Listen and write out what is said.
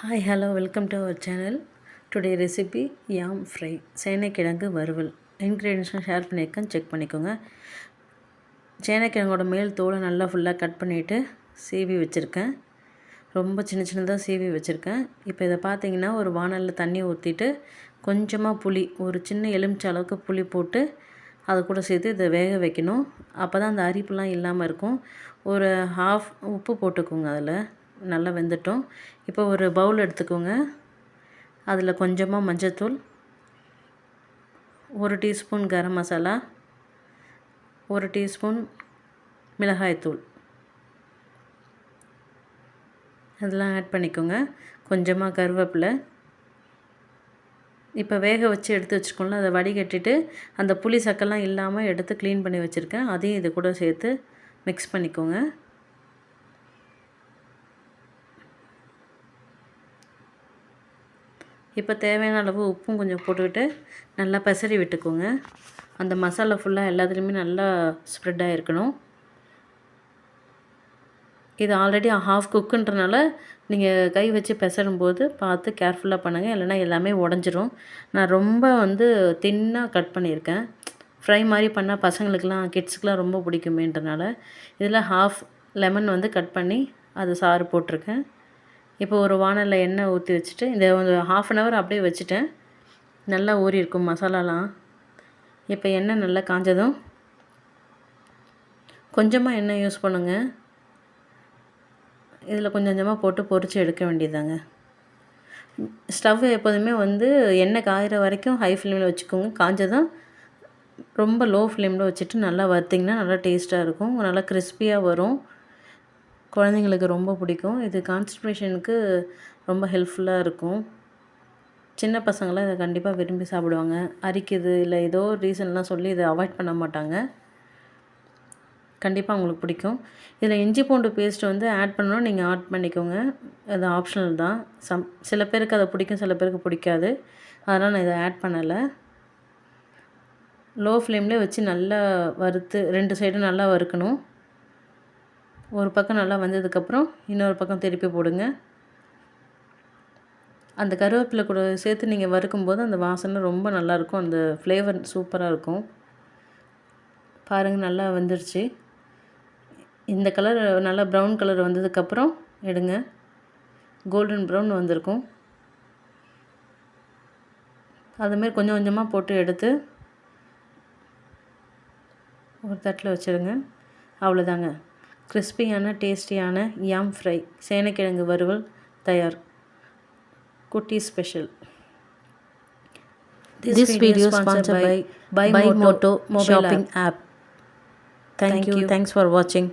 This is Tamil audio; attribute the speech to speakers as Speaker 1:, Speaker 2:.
Speaker 1: Hi hello welcome to our channel. Today recipe yam fry, சேனைக்கிழங்கு வறுவல். இன்க்ரீடியன்ஸ்லாம் ஷேர் பண்ணியிருக்கேன், செக் பண்ணிக்கோங்க. சேனைக்கிழங்கோட மேல் தோலை நல்லா ஃபுல்லாக கட் பண்ணிவிட்டு சீவி வச்சுருக்கேன். ரொம்ப சின்ன சின்னதாக சீவி வச்சுருக்கேன். இப்போ இதை பார்த்தீங்கன்னா ஒரு வானலில் தண்ணி ஊற்றிட்டு கொஞ்சமாக புளி, ஒரு சின்ன எலுமிச்சை அளவுக்கு புளி போட்டு அது கூட சேர்த்து இதை வேக வைக்கணும். அப்போ தான் அந்த அரிப்புலாம் இல்லாமல் இருக்கும். ஒரு ஹாஃப் உப்பு போட்டுக்கோங்க, அதில் நல்லா வெந்துட்டோம். இப்போ ஒரு பவுல் எடுத்துக்கோங்க. அதில் கொஞ்சமாக மஞ்சள்தூள், 1 டீஸ்பூன் கரம் மசாலா, 1 டீஸ்பூன் மிளகாய்த்தூள் அதெல்லாம் ஆட் பண்ணிக்கோங்க. கொஞ்சமாக கருவேப்பிலை. இப்போ வேக வச்சு எடுத்து வச்சுக்கோங்களேன், அதை வடிகட்டிட்டு அந்த புளி சக்கெல்லாம் இல்லாமல் எடுத்து க்ளீன் பண்ணி வச்சுருக்கேன். அதையும் இது கூட சேர்த்து மிக்ஸ் பண்ணிக்கோங்க. இப்போ தேவையான அளவு உப்பும் கொஞ்சம் போட்டுக்கிட்டு நல்லா பெசரி விட்டுக்கோங்க. அந்த மசாலா ஃபுல்லாக எல்லாத்துலேயுமே நல்லா ஸ்ப்ரெட் ஆகிருக்கணும். இது ஆல்ரெடி ஹாஃப் குக்குன்றனால நீங்கள் கை வச்சு பெசரும்போது பார்த்து கேர்ஃபுல்லாக பண்ணுங்கள், இல்லைனா எல்லாமே உடஞ்சிரும். நான் ரொம்ப தின்னாக கட் பண்ணியிருக்கேன். ஃப்ரை மாதிரி பண்ணால் பசங்களுக்கெலாம் கிட்ஸுக்கெலாம் ரொம்ப பிடிக்குமேன்றனால இதில் ஹாஃப் லெமன் கட் பண்ணி அது சாறு போட்டிருக்கேன். இப்போ ஒரு வானலில் எண்ணெய் ஊற்றி வச்சுட்டு இந்த ஒரு 1/2 அன் ஹவர் அப்படியே வச்சுட்டேன். நல்லா ஊறி இருக்கும் மசாலாலாம். இப்போ எண்ணெய் நல்லா காஞ்சதும் கொஞ்சமாக எண்ணெய் யூஸ் பண்ணுங்கள். இதில் கொஞ்சம் கொஞ்சமாக போட்டு பொரித்து எடுக்க வேண்டியதாங்க. ஸ்டவ் எப்போதுமே எண்ணெய் காயிற வரைக்கும் ஹை ஃப்ளேமில் வச்சுக்கோங்க. காஞ்சதும் ரொம்ப லோ ஃப்ளேமில் வச்சுட்டு நல்லா வறுத்திங்கன்னா நல்லா டேஸ்ட்டாக இருக்கும், நல்லா கிறிஸ்பியாக வரும். குழந்தைங்களுக்கு ரொம்ப பிடிக்கும். இது கான்ஸ்டிபேஷனுக்கு ரொம்ப ஹெல்ப்ஃபுல்லாக இருக்கும். சின்ன பசங்களாம் இதை கண்டிப்பாக விரும்பி சாப்பிடுவாங்க. அரிக்குது இல்லை ஏதோ ஒரு ரீசன்லாம் சொல்லி இதை அவாய்ட் பண்ண மாட்டாங்க. கண்டிப்பாக உங்களுக்கு பிடிக்கும். இதில் இஞ்சி பூண்டு பேஸ்ட் ஆட் பண்ணணும், நீங்கள் ஆட் பண்ணிக்கோங்க. அது ஆப்ஷனல் தான். சில பேருக்கு அதை பிடிக்கும், சில பேருக்கு பிடிக்காது. அதனால் நான் இதை ஆட் பண்ணலை. லோ ஃப்ளேம்லேயே வச்சு நல்லா வறுத்து 2 சைடும் நல்லா வறுக்கணும். ஒரு பக்கம் நல்லா வந்ததுக்கப்புறம் இன்னொரு பக்கம் திருப்பி போடுங்க. அந்த கருவேப்பிலை கூட சேர்த்து நீங்கள் வறுக்கும்போது அந்த வாசனை ரொம்ப நல்லாயிருக்கும், அந்த ஃப்ளேவர் சூப்பராக இருக்கும். பாருங்கள், நல்லா வந்துருச்சு. இந்த கலர் நல்லா ப்ரௌன் கலர் வந்ததுக்கப்புறம் எடுங்க. கோல்டன் ப்ரௌன் வந்திருக்கும். அதுமாரி கொஞ்சம் கொஞ்சமாக போட்டு எடுத்து ஒரு தட்டில் வச்சுருங்க. அவ்வளோதாங்க, கிறிஸ்பியான டேஸ்டியான யாம் ஃப்ரை, சேனைக்கிழங்கு வறுவல் தயார். குட்டி special. This video sponsored by Buy Moto shopping app. Thank you. Thanks for watching.